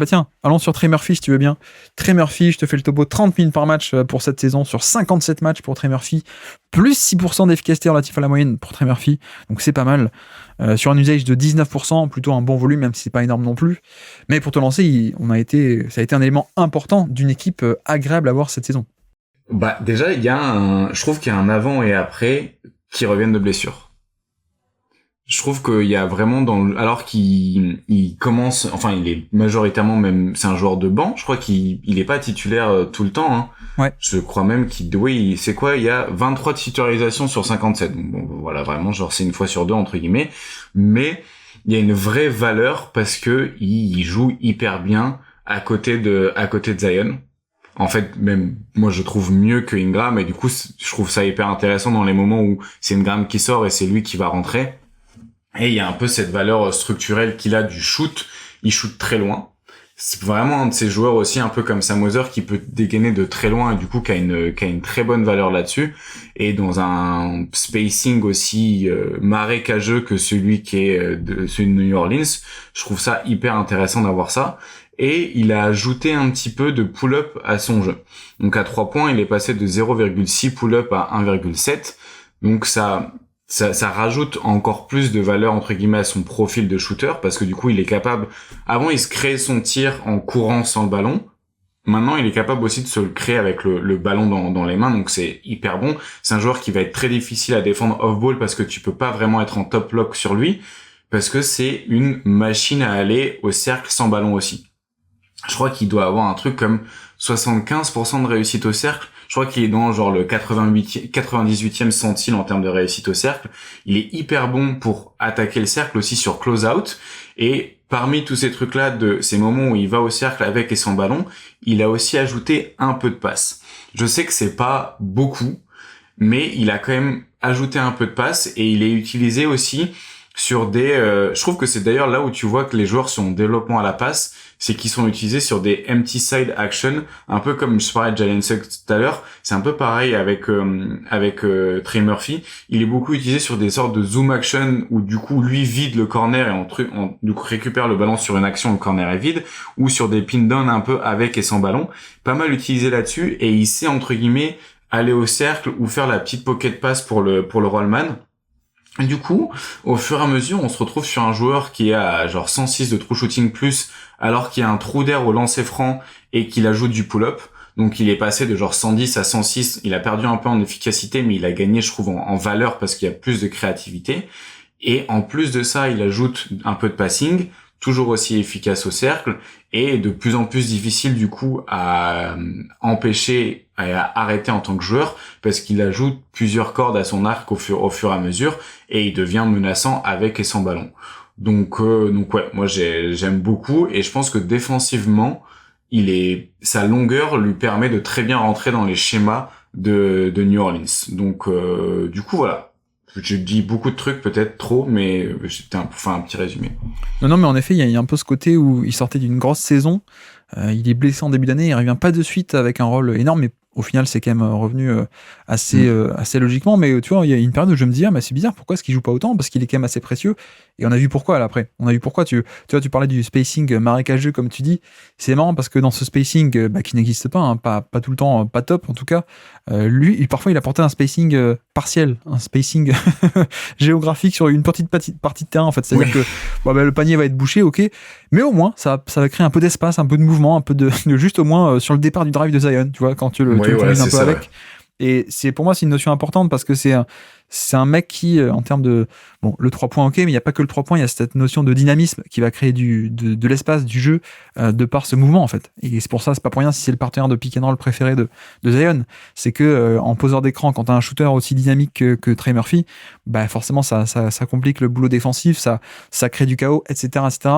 Tiens, allons sur Trey Murphy si tu veux bien. Trey Murphy, je te fais le topo 30 minutes par match pour cette saison sur 57 matchs pour Trey Murphy, plus 6% d'efficacité relatif à la moyenne pour Trey Murphy, donc c'est pas mal. Sur un usage de 19%, plutôt un bon volume, même si c'est pas énorme non plus. Mais pour te lancer, ça a été un élément important d'une équipe agréable à voir cette saison. Déjà, je trouve qu'il y a un avant et après qui reviennent de blessure. Je trouve qu'il y a vraiment alors qu'il commence, enfin il est majoritairement même, c'est un joueur de banc, je crois qu'il est pas titulaire tout le temps, hein. Ouais. Je crois même il y a 23 titularisations sur 57. Bon, voilà, vraiment, genre c'est une fois sur deux entre guillemets, mais il y a une vraie valeur parce que il joue hyper bien à côté de Zion. En fait, même moi je trouve mieux que Ingram, et du coup je trouve ça hyper intéressant dans les moments où c'est Ingram qui sort et c'est lui qui va rentrer. Et il y a un peu cette valeur structurelle qu'il a du shoot. Il shoot très loin. C'est vraiment un de ces joueurs aussi, un peu comme Sam Hauser, qui peut dégainer de très loin et du coup qui a une très bonne valeur là-dessus. Et dans un spacing aussi marécageux que celui celui de New Orleans, je trouve ça hyper intéressant d'avoir ça. Et il a ajouté un petit peu de pull-up à son jeu. Donc à 3 points, il est passé de 0,6 pull-up à 1,7. Donc ça rajoute encore plus de valeur entre guillemets à son profil de shooter, parce que du coup il est capable, avant il se créait son tir en courant sans le ballon, maintenant il est capable aussi de se le créer avec le ballon dans les mains, donc c'est hyper bon. C'est un joueur qui va être très difficile à défendre off-ball parce que tu peux pas vraiment être en top lock sur lui, parce que c'est une machine à aller au cercle sans ballon aussi. Je crois qu'il doit avoir un truc comme 75% de réussite au cercle. Je crois qu'il est dans genre le 98e centile en termes de réussite au cercle. Il est hyper bon pour attaquer le cercle aussi sur close-out. Et parmi tous ces trucs-là, de ces moments où il va au cercle avec et sans ballon, il a aussi ajouté un peu de passe. Je sais que c'est pas beaucoup, mais il a quand même ajouté un peu de passe et il est utilisé aussi sur je trouve que c'est d'ailleurs là où tu vois que les joueurs sont en développement à la passe, c'est qu'ils sont utilisés sur des empty side action, un peu comme je parlais de Jalen Suggs tout à l'heure. C'est un peu pareil avec Trey Murphy. Il est beaucoup utilisé sur des sortes de zoom action où du coup lui vide le corner et du coup récupère le ballon sur une action, le corner est vide, ou sur des pin down un peu avec et sans ballon. Pas mal utilisé là-dessus, et il sait entre guillemets aller au cercle ou faire la petite pocket pass pour le rollman. Du coup, au fur et à mesure, on se retrouve sur un joueur qui a genre 106 de true shooting plus, alors qu'il y a un trou d'air au lancer franc et qu'il ajoute du pull-up. Donc il est passé de genre 110 à 106. Il a perdu un peu en efficacité, mais il a gagné, je trouve, en valeur parce qu'il y a plus de créativité. Et en plus de ça, il ajoute un peu de passing, toujours aussi efficace au cercle, et de plus en plus difficile du coup à empêcher, à arrêter en tant que joueur, parce qu'il ajoute plusieurs cordes à son arc au fur et à mesure, et il devient menaçant avec et sans ballon. Donc ouais, moi j'aime beaucoup, et je pense que défensivement, sa longueur lui permet de très bien rentrer dans les schémas de New Orleans. Donc du coup voilà. Je dis beaucoup de trucs, peut-être trop, mais c'était pour faire un petit résumé. Non, mais en effet, il y a un peu ce côté où il sortait d'une grosse saison, il est blessé en début d'année, il revient pas de suite avec un rôle énorme, mais au final, c'est quand même revenu assez logiquement. Mais tu vois, il y a une période où je me dis, c'est bizarre, pourquoi est-ce qu'il joue pas autant? Parce qu'il est quand même assez précieux. Et on a vu pourquoi là après. On a vu pourquoi. Tu vois, tu parlais du spacing marécageux, comme tu dis. C'est marrant parce que dans ce spacing qui n'existe pas, pas tout le temps, pas top en tout cas, parfois il apportait un spacing partiel, un spacing géographique sur une petite partie de terrain en fait. C'est-à-dire que le panier va être bouché, ok, mais au moins ça va créer un peu d'espace, un peu de mouvement, un peu de juste au moins sur le départ du drive de Zion, tu vois, quand tu le combines un peu avec. Ouais. Et pour moi, c'est une notion importante parce que c'est un mec qui, en termes de... Bon, le 3 points, ok, mais il n'y a pas que le 3 points, il y a cette notion de dynamisme qui va créer de l'espace, du jeu, de par ce mouvement, en fait. Et c'est pour ça, c'est pas pour rien si c'est le partenaire de pick and roll préféré de Zion. C'est que, en poseur d'écran, quand tu as un shooter aussi dynamique que Trey Murphy, forcément, ça complique le boulot défensif, ça crée du chaos, etc., etc.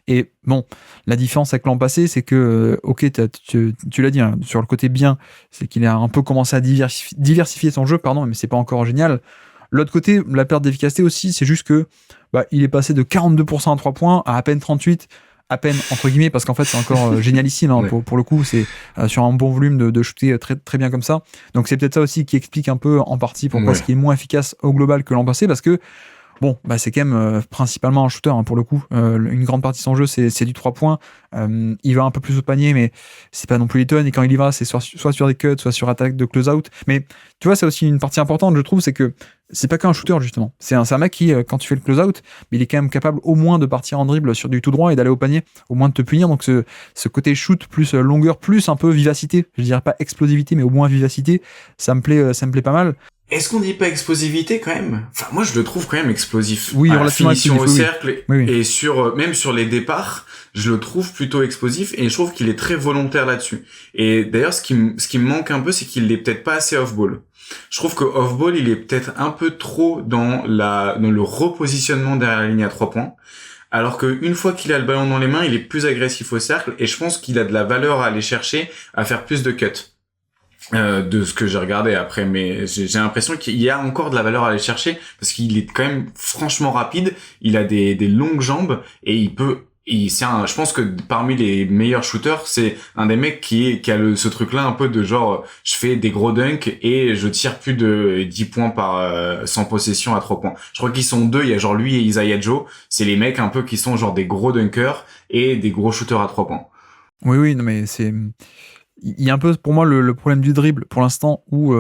Et bon, la différence avec l'an passé, c'est que, ok, tu l'as dit, hein, sur le côté bien, c'est qu'il a un peu commencé à diversifier son jeu, mais c'est pas encore génial. L'autre côté, la perte d'efficacité aussi, c'est juste que il est passé de 42% à 3 points à peine 38%, à peine entre guillemets, parce qu'en fait c'est encore génialissime, hein, pour le coup, c'est sur un bon volume de shooter très, très bien comme ça. Donc c'est peut-être ça aussi qui explique un peu en partie pourquoi ce qui est moins efficace au global que l'an passé, parce que bon, bah c'est quand même principalement un shooter, hein, pour le coup. Une grande partie de son jeu, c'est du 3 points. Il va un peu plus au panier, mais c'est pas non plus les tonnes. Et quand il y va, c'est soit sur des cuts, soit sur attaque de close-out. Mais tu vois, c'est aussi une partie importante, je trouve, c'est que c'est pas qu'un shooter, justement. C'est un mec qui, quand tu fais le close-out, il est quand même capable au moins de partir en dribble sur du tout droit et d'aller au panier, au moins de te punir. Donc ce côté shoot plus longueur, plus un peu vivacité, je dirais pas explosivité, mais au moins vivacité, ça me plaît pas mal. Est-ce qu'on dit pas explosivité quand même? Enfin, moi je le trouve quand même explosif. Oui, À la relativement finition au explosif, cercle oui. et sur même sur les départs, je le trouve plutôt explosif et je trouve qu'il est très volontaire là-dessus. Et d'ailleurs, ce qui me manque un peu, c'est qu'il est peut-être pas assez off-ball. Je trouve que off-ball, il est peut-être un peu trop dans le repositionnement derrière la ligne à 3 points. Alors que une fois qu'il a le ballon dans les mains, il est plus agressif au cercle et je pense qu'il a de la valeur à aller chercher, à faire plus de cuts. De ce que j'ai regardé après, mais j'ai l'impression qu'il y a encore de la valeur à aller chercher parce qu'il est quand même franchement rapide, il a des longues jambes et je pense que parmi les meilleurs shooters, c'est un des mecs qui a ce truc-là un peu de genre, je fais des gros dunks et je tire plus de 10 points sans possession à 3 points. Je crois qu'ils sont deux, il y a genre lui et Isaiah Joe, c'est les mecs un peu qui sont genre des gros dunkers et des gros shooters à 3 points. Oui, non mais il y a un peu pour moi le problème du dribble pour l'instant où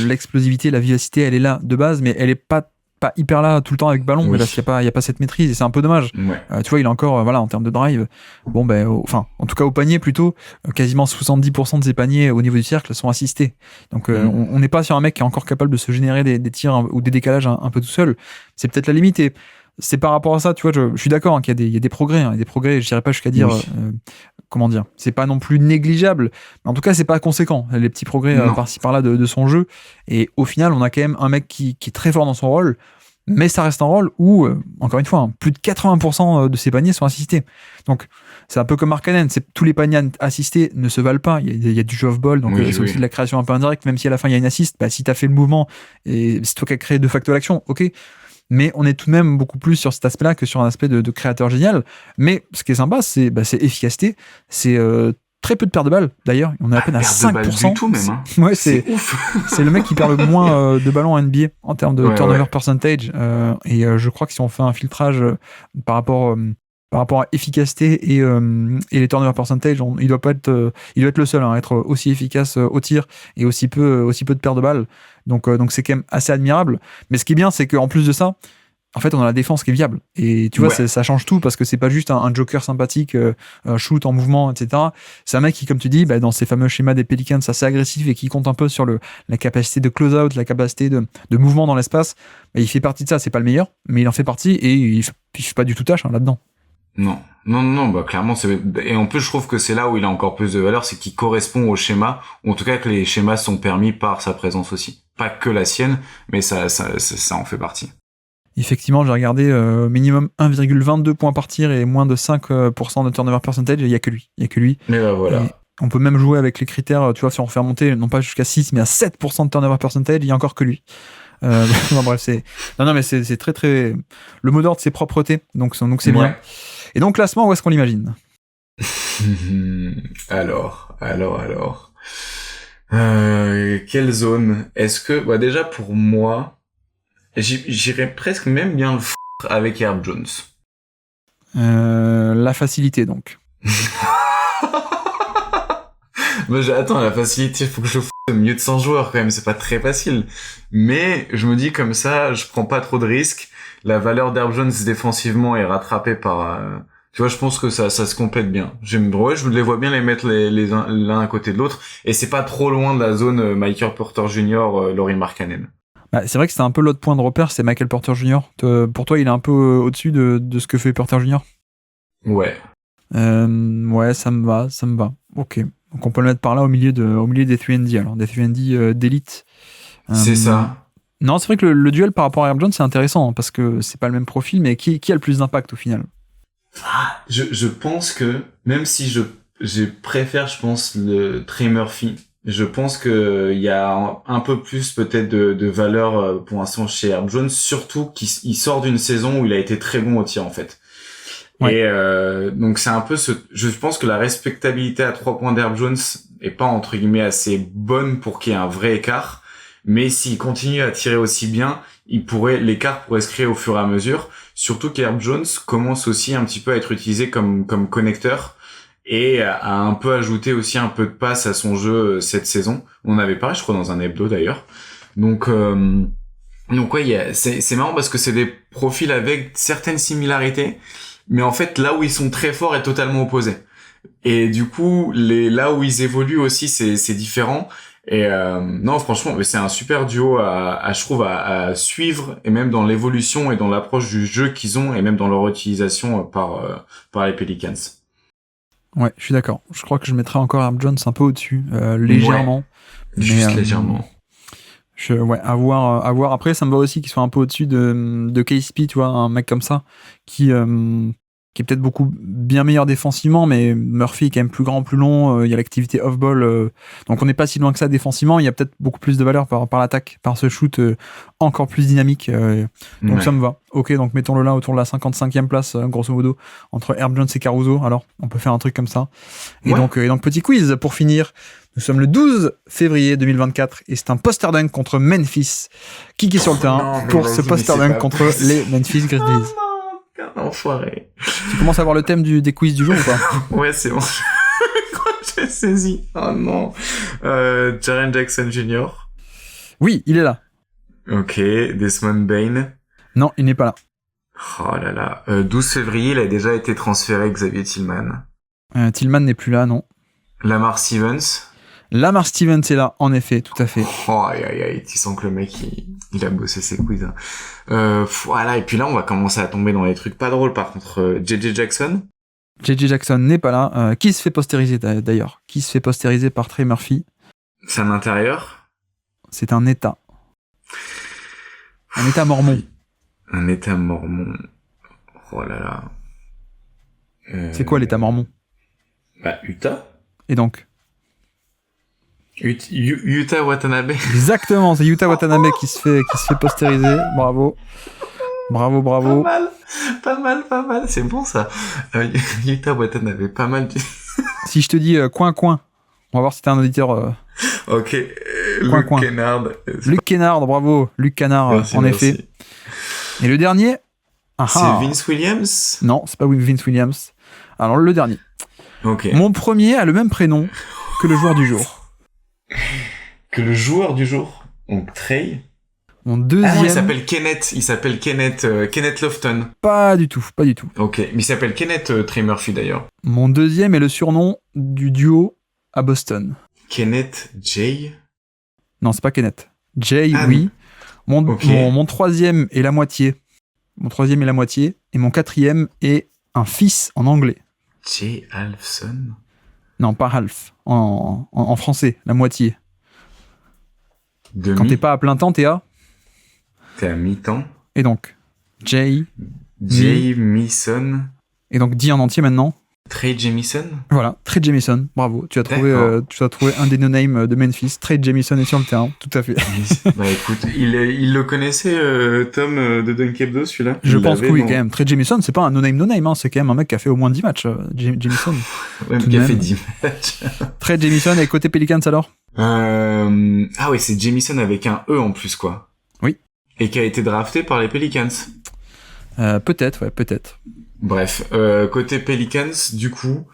l'explosivité, la vivacité, elle est là de base, mais elle est pas hyper là tout le temps avec ballon, mais parce qu'il y a pas cette maîtrise et c'est un peu dommage. Ouais. Tu vois, il a encore en termes de drive, bon enfin en tout cas au panier plutôt, quasiment 70% de ses paniers au niveau du cercle sont assistés. Donc on n'est pas sur un mec qui est encore capable de se générer des tirs ou des décalages un peu tout seul. C'est peut-être la limite et c'est par rapport à ça, tu vois, je suis d'accord, hein, qu'il y a des progrès, hein, je dirais pas jusqu'à dire, comment dire, c'est pas non plus négligeable, mais en tout cas, c'est pas conséquent, les petits progrès par-ci par-là de son jeu, et au final, on a quand même un mec qui est très fort dans son rôle, mais ça reste un rôle où, encore une fois, hein, plus de 80% de ses paniers sont assistés. Donc, c'est un peu comme Markkanen, tous les paniers assistés ne se valent pas, il y a du jeu off-ball, donc c'est aussi de la création un peu indirecte, même si à la fin, il y a une assist, bah, si t'as fait le mouvement, et c'est toi qui as créé de facto l'action, ok. Mais on est tout de même beaucoup plus sur cet aspect-là que sur un aspect de créateur génial. Mais ce qui est sympa, c'est efficacité. C'est très peu de pertes de balles, d'ailleurs. On est à peine à 5%. De balles du tout, même. Hein. Ouais, c'est ouf. C'est le mec qui perd le moins de ballons en NBA en termes de turnover percentage. Et je crois que si on fait un filtrage par rapport à efficacité et les turnover percentage, il doit être le seul à être aussi efficace au tir et aussi peu de pertes de balles. Donc c'est quand même assez admirable. Mais ce qui est bien, c'est qu'en plus de ça, en fait, on a la défense qui est viable. Et tu vois, ça change tout parce que c'est pas juste un joker sympathique, un shoot en mouvement, etc. C'est un mec qui, comme tu dis, dans ces fameux schémas des Pelicans assez agressifs et qui compte un peu sur la capacité de close-out, la capacité de mouvement dans l'espace. Il fait partie de ça. C'est pas le meilleur, mais il en fait partie et il fait pas du tout tâche là-dedans. Non, bah clairement et en plus je trouve que c'est là où il a encore plus de valeur, c'est qu'il correspond au schéma, ou en tout cas que les schémas sont permis par sa présence aussi. Pas que la sienne, mais ça en fait partie. Effectivement, j'ai regardé minimum 1,22 points par tir et moins de 5% de turnover percentage, et il y a que lui. Mais bah voilà. Et on peut même jouer avec les critères, tu vois, si on refait remonter non pas jusqu'à 6 mais à 7% de turnover percentage, il y a encore que lui. Bref, mais c'est très très le mot d'ordre, c'est propreté, donc c'est bien. Et donc classement, où est-ce qu'on l'imagine? Alors. Quelle zone? Est-ce que, déjà pour moi, j'irais presque même bien le avec Herb Jones. La facilité donc. Attends, la facilité, faut que je mieux de 100 joueurs quand même, c'est pas très facile. Mais je me dis comme ça, je prends pas trop de risques. La valeur d'Herb Jones défensivement est rattrapée par... tu vois, je pense que ça se complète bien. Je les vois bien les mettre l'un à côté de l'autre. Et c'est pas trop loin de la zone Michael Porter Jr., Lauri Markkanen. C'est vrai que c'est un peu l'autre point de repère, c'est Michael Porter Jr. Pour toi, il est un peu au-dessus de ce que fait Porter Jr. Ouais. Ouais, ça me va. Ok. Donc on peut le mettre par là au milieu des 3&D, alors des 3&D d'élite. C'est ça. Non, c'est vrai que le duel par rapport à Herb Jones, c'est intéressant, hein, parce que c'est pas le même profil, mais qui a le plus d'impact au final? Je pense que, même si je préfère, je pense, le Trey Murphy, je pense que il y a un peu plus peut-être de valeur pour l'instant chez Herb Jones, surtout qu'il sort d'une saison où il a été très bon au tir en fait. Ouais. Et donc c'est un peu je pense que la respectabilité à 3 points d'Herb Jones est pas entre guillemets assez bonne pour qu'il y ait un vrai écart, mais s'il continue à tirer aussi bien, l'écart pourrait se créer au fur et à mesure. Surtout qu'Herb Jones commence aussi un petit peu à être utilisé comme connecteur et a un peu ajouté aussi un peu de passe à son jeu cette saison. On en avait parlé, je crois, dans un hebdo d'ailleurs. Donc ouais, c'est marrant parce que c'est des profils avec certaines similarités, mais en fait là où ils sont très forts est totalement opposé. Et du coup, là où ils évoluent aussi, c'est différent. Et non, franchement, c'est un super duo je trouve à suivre, et même dans l'évolution et dans l'approche du jeu qu'ils ont, et même dans leur utilisation par les Pelicans. Ouais, je suis d'accord. Je crois que je mettrais encore Herb Jones un peu au-dessus, légèrement. Ouais, juste légèrement. Ouais, à voir. Après, ça me va aussi qu'il soit un peu au-dessus de KSP, tu vois, un mec comme ça, qui est peut-être beaucoup bien meilleur défensivement, mais Murphy est quand même plus grand, plus long, il y a l'activité off-ball, donc on n'est pas si loin que ça défensivement, il y a peut-être beaucoup plus de valeur par l'attaque, par ce shoot encore plus dynamique, donc ça me va. Ok, donc mettons-le là autour de la 55e place, grosso modo, entre Herb Jones et Caruso, alors on peut faire un truc comme ça. Et donc petit quiz pour finir. Nous sommes le 12 février 2024 et c'est un poster dunk contre Memphis. Qui est sur le terrain pour ce poster dunk contre les Memphis Grizzlies? Enfoiré. Tu commences à voir le thème des quiz du jour ou pas? Ouais, c'est bon. J'ai saisi. Oh non. Jaren Jackson Jr. Oui, il est là. Ok. Desmond Bane. Non, il n'est pas là. Oh là là. 12 février, il a déjà été transféré, Xavier Tillman. Tillman n'est plus là, non. Lamar Stevens. Lamar Stevens est là, en effet, tout à fait. Oh, aïe, aïe, aïe, tu sens que le mec, il a bossé ses quiz. Hein. Voilà, et puis là, on va commencer à tomber dans les trucs pas drôles, par contre. JJ Jackson. JJ Jackson n'est pas là. Qui se fait postériser, d'ailleurs? Qui se fait postériser par Trey Murphy? C'est un intérieur. C'est un État. Un État mormon. Un État mormon. Oh là là. C'est quoi l'État mormon? Bah, Utah. Et donc? Yuta Watanabe. Exactement, c'est Yuta Watanabe qui se fait postériser. Bravo. Pas mal. C'est bon, ça. Yuta Watanabe, pas mal. Si je te dis coin, on va voir si t'es un auditeur. Ok. Luc Kennard. Luc Kennard, bravo. Luc Kennard, merci, en effet. Et le dernier? C'est Vince Williams? Non, c'est pas Vince Williams. Alors, le dernier. Ok. Mon premier a le même prénom que le joueur du jour. Que le joueur du jour? Donc, Trey? Mon deuxième... Ah non, il s'appelle Kenneth Lofton. Pas du tout. Ok, mais il s'appelle Kenneth Trey Murphy, d'ailleurs. Mon deuxième est le surnom du duo à Boston. Kenneth Jay? Non, c'est pas Kenneth. Jay, oui. Mon troisième est la moitié. Et mon quatrième est un fils en anglais. Jay Halfson? Non, pas half. En français, la moitié. Quand t'es pas à plein temps, t'es à? T'es à mi-temps. Et donc, Jay Jamison. Et donc, dis en entier maintenant. Trey Jamison. Voilà, Trey Jamison, bravo. Tu as trouvé un des no-names de Memphis. Trey Jamison est sur le terrain, tout à fait. Bah écoute, il le connaissait, Tom de Dunk Hebdo, celui-là? Je pense que oui, quand même. Trey Jamison, c'est pas un no-name, hein. C'est quand même un mec qui a fait au moins 10 matchs, Jamison. Ouais, qui a fait 10 matchs. Trey Jamison, et côté Pelicans alors? Ah oui, c'est Jamison avec un E en plus, quoi. Oui. Et qui a été drafté par les Pelicans. Peut-être. Bref, côté Pelicans, du coup,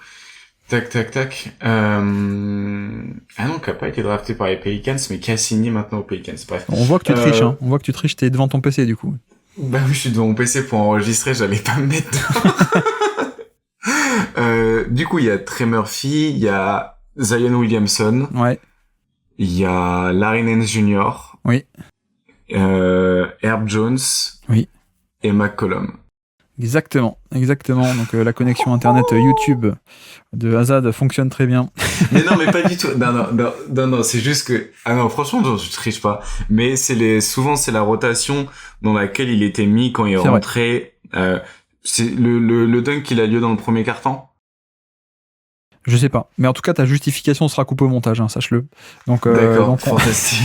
tac. Ah non, qui a pas été drafté par les Pelicans, mais qui a signé maintenant aux Pelicans. Bref. On voit que tu triches, hein. On voit que tu triches, t'es devant ton PC, du coup. Bah oui, je suis devant mon PC pour enregistrer, j'allais pas me mettre dedans. Du coup, il y a Trey Murphy, il y a Zion Williamson. Ouais. Il y a Larry Nance Jr. Oui. Herb Jones. Oui. Et McCollum. Exactement. Donc la connexion internet YouTube de Azad fonctionne très bien. Mais non, mais pas du tout. Non, c'est juste que franchement, je triche pas. Mais souvent c'est la rotation dans laquelle il était mis quand il est rentré. C'est le dunk qui a lieu dans le premier quart-temps. Je sais pas, mais en tout cas ta justification sera coupée au montage, hein, sache-le. Donc d'accord, fantastique.